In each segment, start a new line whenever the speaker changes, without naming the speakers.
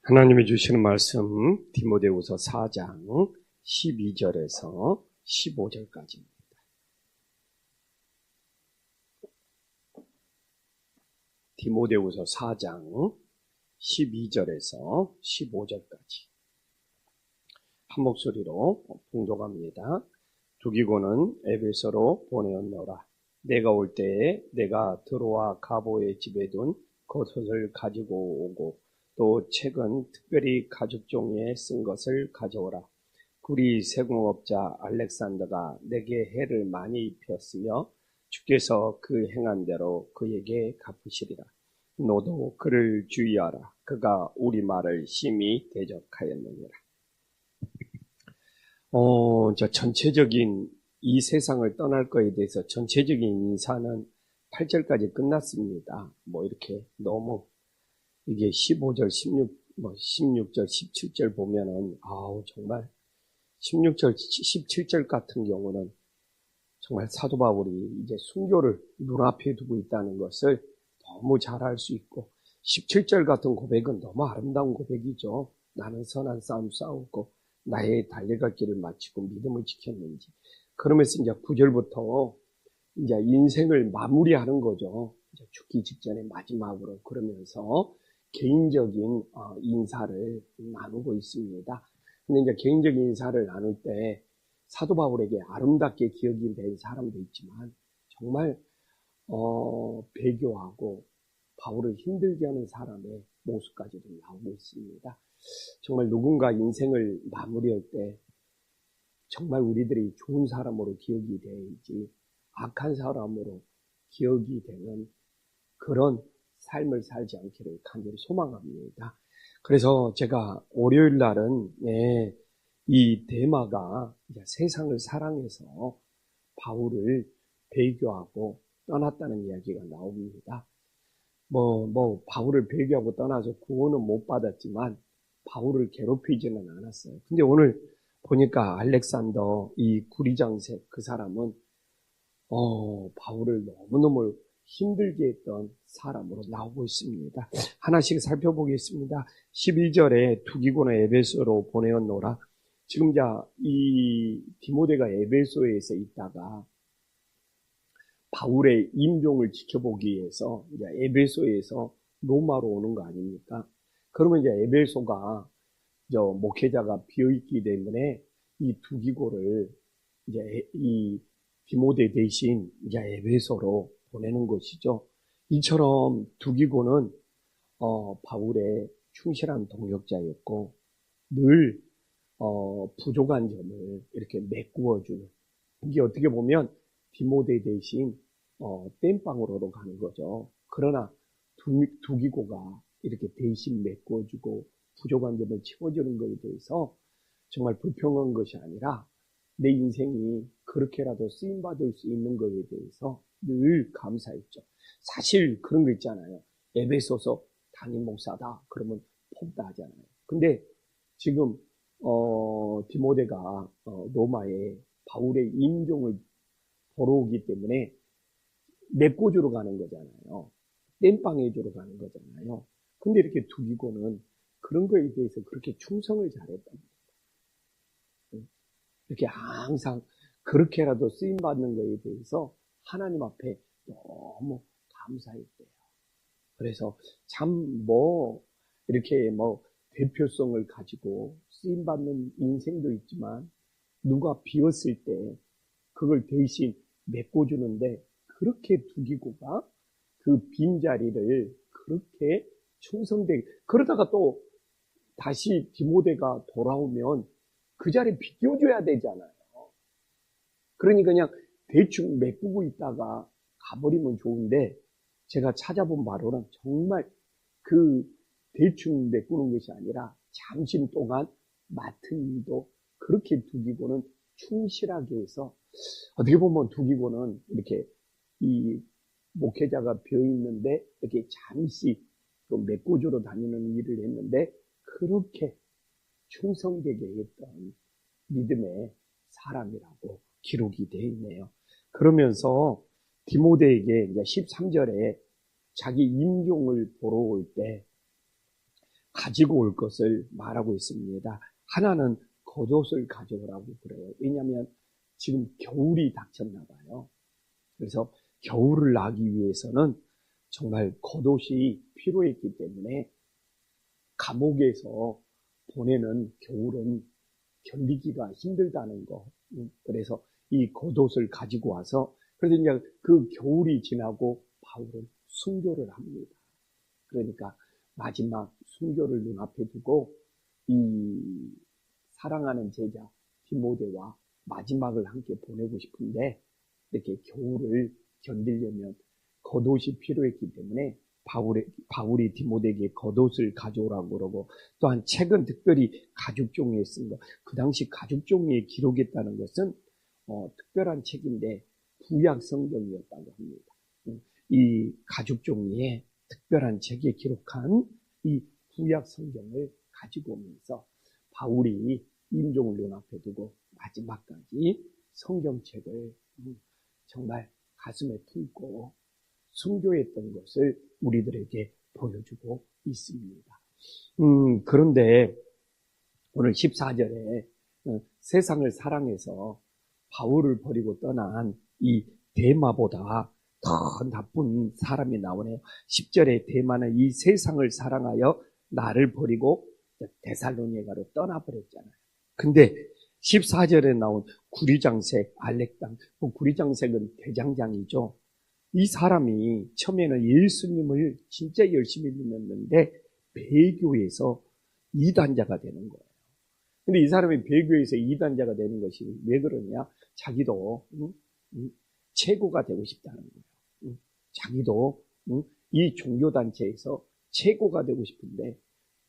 하나님이 주시는 말씀 디모데후서 4장 12절에서 15절까지입니다. 디모데후서 4장 12절에서 15절까지 한 목소리로 봉독합니다. 두기고는 에베소로 보내었노라. 내가 올 때에 내가 드로아 가보의 집에 둔 겉옷을 가지고 오고 또 책은 특별히 가죽종이에 쓴 것을 가져오라. 구리 세공업자 알렉산더가 내게 해를 많이 입혔으며 주께서 그 행한 대로 그에게 갚으시리라. 너도 그를 주의하라. 그가 우리 말을 심히 대적하였느니라. 전체적인 이 세상을 떠날 거에 대해서 전체적인 인사는 8절까지 끝났습니다. 이렇게 너무 이게 15절, 16절, 17절 보면은, 정말, 16절, 17절 같은 경우는 정말 사도 바울이 이제 순교를 눈앞에 두고 있다는 것을 너무 잘 알 수 있고, 17절 같은 고백은 너무 아름다운 고백이죠. 나는 선한 싸움 싸우고, 나의 달려갈 길을 마치고 믿음을 지켰는지. 그러면서 이제 9절부터 이제 인생을 마무리하는 거죠. 이제 죽기 직전에 마지막으로 그러면서, 개인적인 인사를 나누고 있습니다. 근데 이제 개인적인 인사를 나눌 때 사도 바울에게 아름답게 기억이 된 사람도 있지만 정말 배교하고 바울을 힘들게 하는 사람의 모습까지도 나오고 있습니다. 정말 누군가 인생을 마무리할 때 정말 우리들이 좋은 사람으로 기억이 돼야지 악한 사람으로 기억이 되는 그런 삶을 살지 않기를 간절히 소망합니다. 그래서 제가 월요일 날은 이 테마가 세상을 사랑해서 바울을 배교하고 떠났다는 이야기가 나옵니다. 바울을 배교하고 떠나서 구원은 못 받았지만 바울을 괴롭히지는 않았어요. 근데 오늘 보니까 알렉산더 이 구리장색 그 사람은 바울을 너무너무 힘들게 했던 사람으로 나오고 있습니다. 하나씩 살펴보겠습니다. 12절에 두기고는 에베소로 보내었노라. 지금 이 디모데가 에베소에서 있다가 바울의 임종을 지켜보기 위해서 이제 에베소에서 로마로 오는 거 아닙니까? 그러면 이제 에베소가 목회자가 비어있기 때문에 이 두기고를 이제 이 디모데 대신 이제 에베소로 보내는 것이죠. 이처럼 두기고는 바울의 충실한 동역자였고 늘 부족한 점을 이렇게 메꾸어주는, 이게 어떻게 보면 디모데 대신 땜빵으로도 가는 거죠. 그러나 두기고가 이렇게 대신 메꾸어주고 부족한 점을 채워주는 것에 대해서 정말 불평한 것이 아니라 내 인생이 그렇게라도 쓰임받을 수 있는 것에 대해서 늘 감사했죠. 사실 그런 거 있잖아요. 에베소서 담임 목사다 그러면 폼다 하잖아요. 근데 지금 디모데가 로마에 바울의 임종을 보러 오기 때문에 메꿔주러 가는 거잖아요. 땜빵해 주러 가는 거잖아요. 근데 이렇게 두기고는 그런 거에 대해서 그렇게 충성을 잘했답니다. 이렇게 항상 그렇게라도 쓰임받는 것에 대해서 하나님 앞에 너무 감사했대요. 그래서 참 이렇게 대표성을 가지고 쓰임받는 인생도 있지만 누가 비었을 때 그걸 대신 메꿔주는데 그렇게 두기고가 그 빈자리를 그렇게 충성되게, 그러다가 또 다시 디모데가 돌아오면 그 자리에 비껴줘야 되잖아요. 그러니 그냥 대충 메꾸고 있다가 가버리면 좋은데 제가 찾아본 바로는 정말 그 대충 메꾸는 것이 아니라 잠시 동안 맡은 일도 그렇게 두기고는 충실하게 해서, 어떻게 보면 두기고는 이렇게 이 목회자가 비어있는데 이렇게 잠시 좀 메꿔주러 다니는 일을 했는데 그렇게 충성되게 했던 믿음의 사람이라고 기록이 되어 있네요. 그러면서 디모데에게 이제 13절에 자기 임종을 보러 올 때 가지고 올 것을 말하고 있습니다. 하나는 겉옷을 가져오라고 그래요. 왜냐하면 지금 겨울이 닥쳤나 봐요. 그래서 겨울을 나기 위해서는 정말 겉옷이 필요했기 때문에 감옥에서 보내는 겨울은 견디기가 힘들다는 거. 그래서 이 겉옷을 가지고 와서, 그래서 이제 그 겨울이 지나고 바울은 순교를 합니다. 그러니까 마지막 순교를 눈앞에 두고 이 사랑하는 제자 디모데와 마지막을 함께 보내고 싶은데, 이렇게 겨울을 견디려면 겉옷이 필요했기 때문에 바울이 디모데에게 겉옷을 가져오라고 그러고, 또한 책은 특별히 가죽종이에 쓴 거. 그 당시 가죽종이에 기록했다는 것은 특별한 책인데 구약 성경이었다고 합니다. 이 가죽종이에 특별한 책에 기록한 이 구약 성경을 가지고 오면서 바울이 임종을 눈앞에 두고 마지막까지 성경책을 정말 가슴에 품고 순교했던 것을 우리들에게 보여주고 있습니다. 그런데 오늘 14절에 세상을 사랑해서 바울을 버리고 떠난 이 데마보다 더 나쁜 사람이 나오네요. 10절에 데마는 이 세상을 사랑하여 나를 버리고 데살로니가로 떠나버렸잖아요. 근데 14절에 나온 구리장색 알렉당, 구리장색은 대장장이죠. 이 사람이 처음에는 예수님을 진짜 열심히 믿었는데 배교에서 이단자가 되는 거예요. 근데 이 사람이 배교에서 이단자가 되는 것이 왜 그러냐? 자기도 최고가 되고 싶다는 거예요. 자기도 이 종교단체에서 최고가 되고 싶은데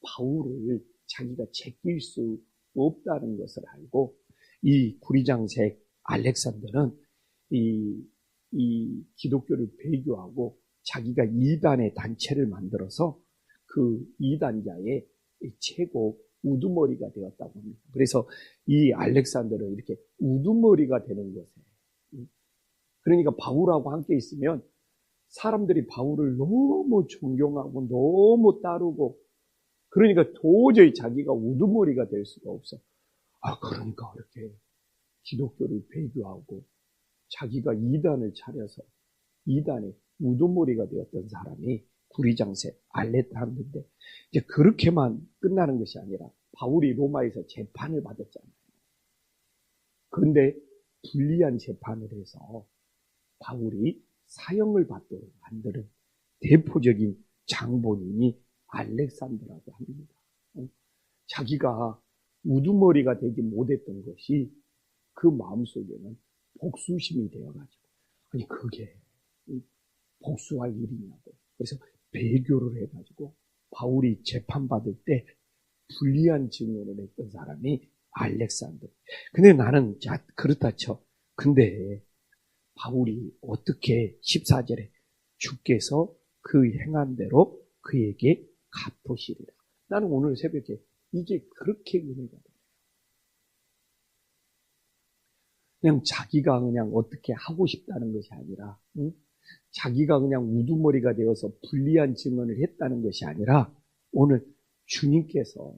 바울을 자기가 제낄 수 없다는 것을 알고, 이 구리장색 알렉산더는 이 기독교를 배교하고 자기가 이단의 단체를 만들어서 그 이단자의 최고 우두머리가 되었다고 합니다. 그래서 이 알렉산더는 이렇게 우두머리가 되는 것에, 그러니까 바울하고 함께 있으면 사람들이 바울을 너무 존경하고 너무 따르고, 그러니까 도저히 자기가 우두머리가 될 수가 없어. 그러니까 이렇게 기독교를 배교하고 자기가 이단을 차려서 이단의 우두머리가 되었던 사람이 구리장색 알렉산더인데, 이제 그렇게만 끝나는 것이 아니라 바울이 로마에서 재판을 받았잖아요. 그런데 불리한 재판을 해서 바울이 사형을 받도록 만드는 대표적인 장본인이 알렉산더라고 합니다. 자기가 우두머리가 되지 못했던 것이 그 마음속에는 복수심이 되어가지고, 아니 그게 복수할 일이냐고. 그래서 배교를 해가지고 바울이 재판받을 때 불리한 증언을 했던 사람이 알렉산더. 근데 나는 그렇다 쳐. 근데 바울이 어떻게 14절에 주께서 그 행한 대로 그에게 갚으시리라. 나는 오늘 새벽에 이게 그렇게 은혜가 돼요. 그냥 자기가 그냥 어떻게 하고 싶다는 것이 아니라, 자기가 그냥 우두머리가 되어서 불리한 증언을 했다는 것이 아니라, 오늘 주님께서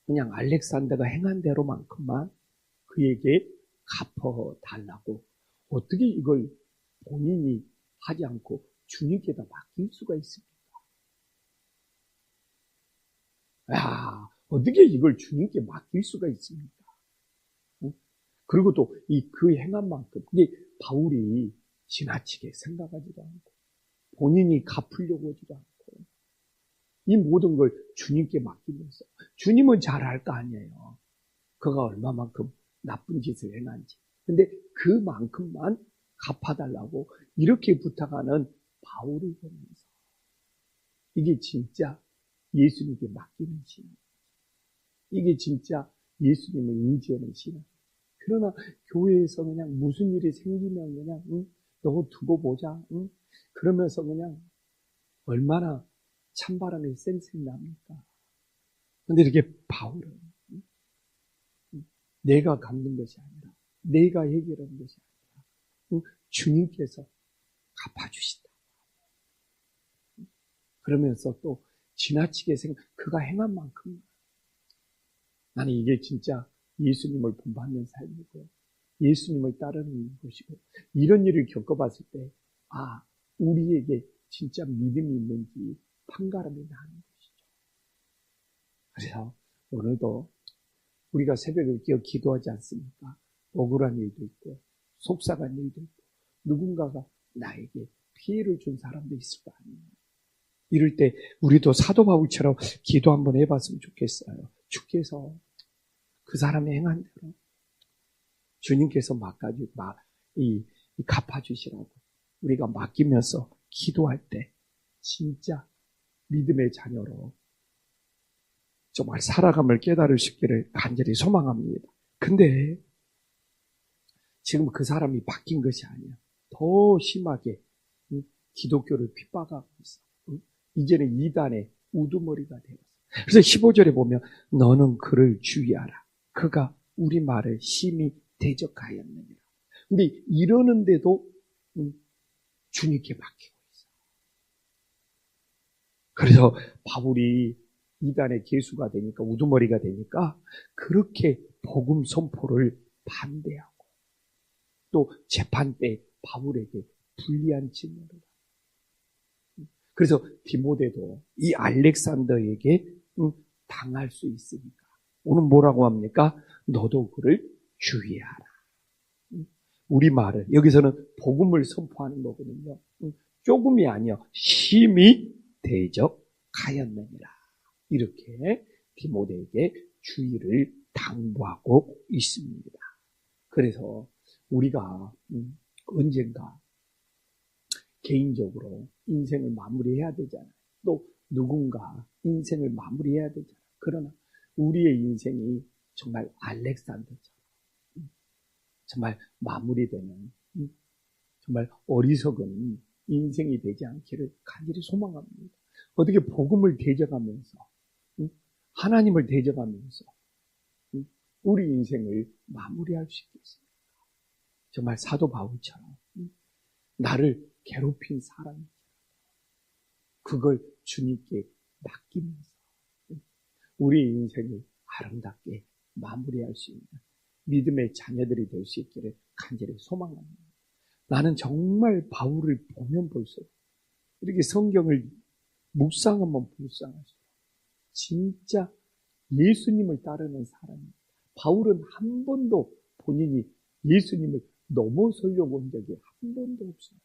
그냥 알렉산더가 행한 대로만큼만 그에게 갚아달라고, 어떻게 이걸 본인이 하지 않고 주님께다 맡길 수가 있습니까? 어떻게 이걸 주님께 맡길 수가 있습니까? 그리고 또 그 행한 만큼, 이게 바울이 지나치게 생각하지도 않고 본인이 갚으려고 하지도 않고 이 모든 걸 주님께 맡기면서, 주님은 잘 알 거 아니에요. 그가 얼마만큼 나쁜 짓을 행한지. 근데 그만큼만 갚아달라고 이렇게 부탁하는 바울을 보면서, 이게 진짜 예수님께 맡기는 신앙, 이게 진짜 예수님을 의지하는 신앙. 그러나 교회에서 그냥 무슨 일이 생기면 그냥 너 두고 보자, 그러면서 그냥 얼마나 찬바람이 쌩쌩 납니까? 근데 이렇게 바울은 내가 갚는 것이 아니라, 내가 해결하는 것이 아니라 주님께서 갚아주신다. 그러면서 또 지나치게 그가 행한 만큼 나는 이게 진짜 예수님을 본받는 삶이고 예수님을 따르는 것이고 이런 일을 겪어봤을 때 우리에게 진짜 믿음이 있는지 판가름이 나는 것이죠. 그래서 오늘도 우리가 새벽을 깨어 기도하지 않습니까? 억울한 일도 있고 속상한 일도 있고 누군가가 나에게 피해를 준 사람도 있을 거 아니에요. 이럴 때 우리도 사도 바울처럼 기도 한번 해봤으면 좋겠어요. 주께서 그 사람의 행한 대로 주님께서 갚아주시라고 우리가 맡기면서 기도할 때 진짜 믿음의 자녀로 정말 살아감을 깨달을 수 있기를 간절히 소망합니다. 근데 지금 그 사람이 바뀐 것이 아니야. 더 심하게 기독교를 핍박하고 있어. 이제는 이단의 우두머리가 되었어. 그래서 15절에 보면 너는 그를 주의하라. 그가 우리 말을 심히 대적하였느니라. 근데 이러는데도 주님께 맡기고 있어. 그래서 바울이 이단의 계수가 되니까 우두머리가 되니까 그렇게 복음 선포를 반대하고 또 재판 때 바울에게 불리한 질문을 하고 그래서 디모데도 이 알렉산더에게 당할 수 있으니까 오늘 뭐라고 합니까? 너도 그를 주의하라. 우리 말을 여기서는 복음을 선포하는 거거든요. 조금이 아니요. 심히 대적하였느니라. 이렇게 디모데에게 주의를 당부하고 있습니다. 그래서 우리가 언젠가 개인적으로 인생을 마무리해야 되잖아요. 또 누군가 인생을 마무리해야 되잖아요. 그러나 우리의 인생이 정말 알렉산더처럼 정말 마무리되는 정말 어리석은 인생이 되지 않기를 간절히 소망합니다. 어떻게 복음을 대적하면서 하나님을 대적하면서 우리 인생을 마무리할 수 있겠습니까? 정말 사도 바울처럼 나를 괴롭힌 사람이 그걸 주님께 맡기면서 우리 인생을 아름답게 마무리할 수 있는 믿음의 자녀들이 될 수 있기를 간절히 소망합니다. 나는 정말 바울을 보면 볼수록 이렇게 성경을 묵상하면 묵상할수록 진짜 예수님을 따르는 사람입니다. 바울은 한 번도 본인이 예수님을 넘어서려고 한 적이 한 번도 없어요.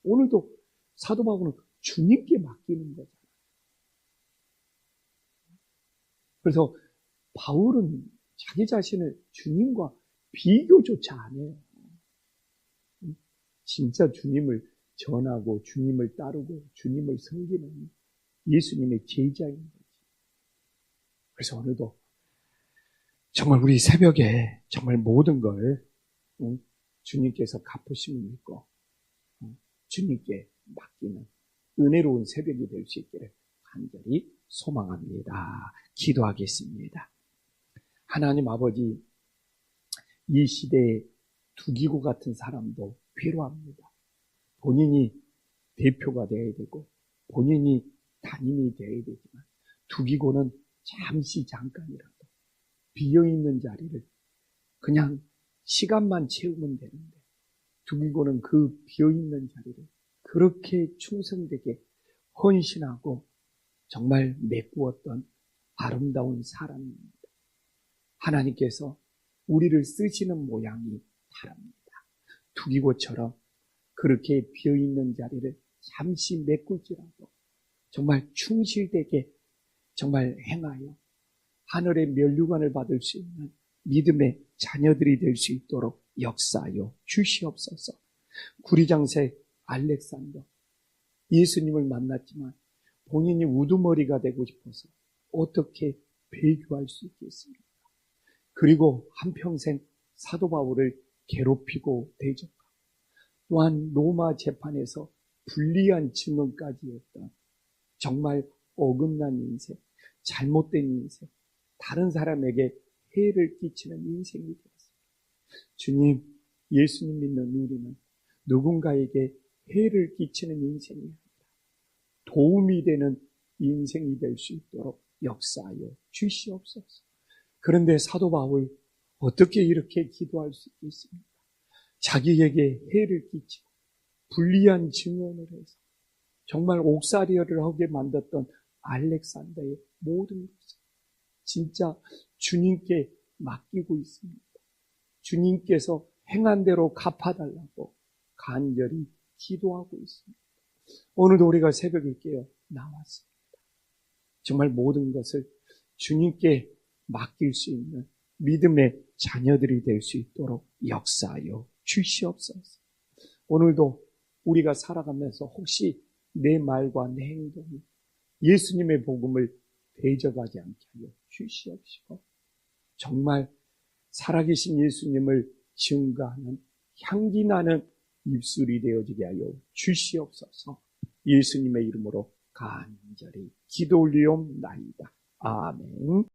오늘도 사도 바울은 주님께 맡기는 거잖아요. 그래서 바울은 자기 자신을 주님과 비교조차 안 해요. 진짜 주님을 전하고 주님을 따르고 주님을 섬기는 예수님의 제자인 거지. 그래서 오늘도 정말 우리 새벽에 정말 모든 걸 주님께서 갚으심을 믿고 주님께 맡기는 은혜로운 새벽이 될 수 있기를 간절히 소망합니다. 기도하겠습니다. 하나님 아버지, 이 시대에 두기고 같은 사람도 필요합니다. 본인이 대표가 되어야 되고 본인이 담임이 되어야 되지만 두기고는 잠시 잠깐이라도 비어있는 자리를 그냥 시간만 채우면 되는데 두기고는 그 비어있는 자리를 그렇게 충성되게 헌신하고 정말 메꾸었던 아름다운 사람입니다. 하나님께서 우리를 쓰시는 모양이 다릅니다. 두기고처럼 그렇게 비어있는 자리를 잠시 메꿀지라도 정말 충실되게 정말 행하여 하늘의 면류관을 받을 수 있는 믿음의 자녀들이 될 수 있도록 역사하여 주시옵소서. 구리장색 알렉산더, 예수님을 만났지만 본인이 우두머리가 되고 싶어서 어떻게 배교할 수 있겠습니까? 그리고 한평생 사도 바울을 괴롭히고 대적하고 또한 로마 재판에서 불리한 증언까지 했던 정말 어긋난 인생, 잘못된 인생, 다른 사람에게 해를 끼치는 인생이 되었습니다. 주님, 예수님 믿는 우리는 누군가에게 해를 끼치는 인생이 아니라 도움이 되는 인생이 될 수 있도록 역사하여 주시옵소서. 그런데 사도 바울 어떻게 이렇게 기도할 수 있습니까? 자기에게 해를 끼치고 불리한 증언을 해서 정말 옥살이를 하게 만들었던 알렉산더의 모든 것을 진짜 주님께 맡기고 있습니다. 주님께서 행한 대로 갚아달라고 간절히 기도하고 있습니다. 오늘도 우리가 새벽에 깨어 나왔습니다. 정말 모든 것을 주님께 맡길 수 있는 믿음의 자녀들이 될 수 있도록 역사하여 주시옵소서. 오늘도 우리가 살아가면서 혹시 내 말과 내 행동이 예수님의 복음을 대적하지 않게 하여 주시옵시고 정말 살아계신 예수님을 증거하는 향기 나는 입술이 되어지게 하여 주시옵소서. 예수님의 이름으로 간절히 기도 올리옵나이다. 아멘.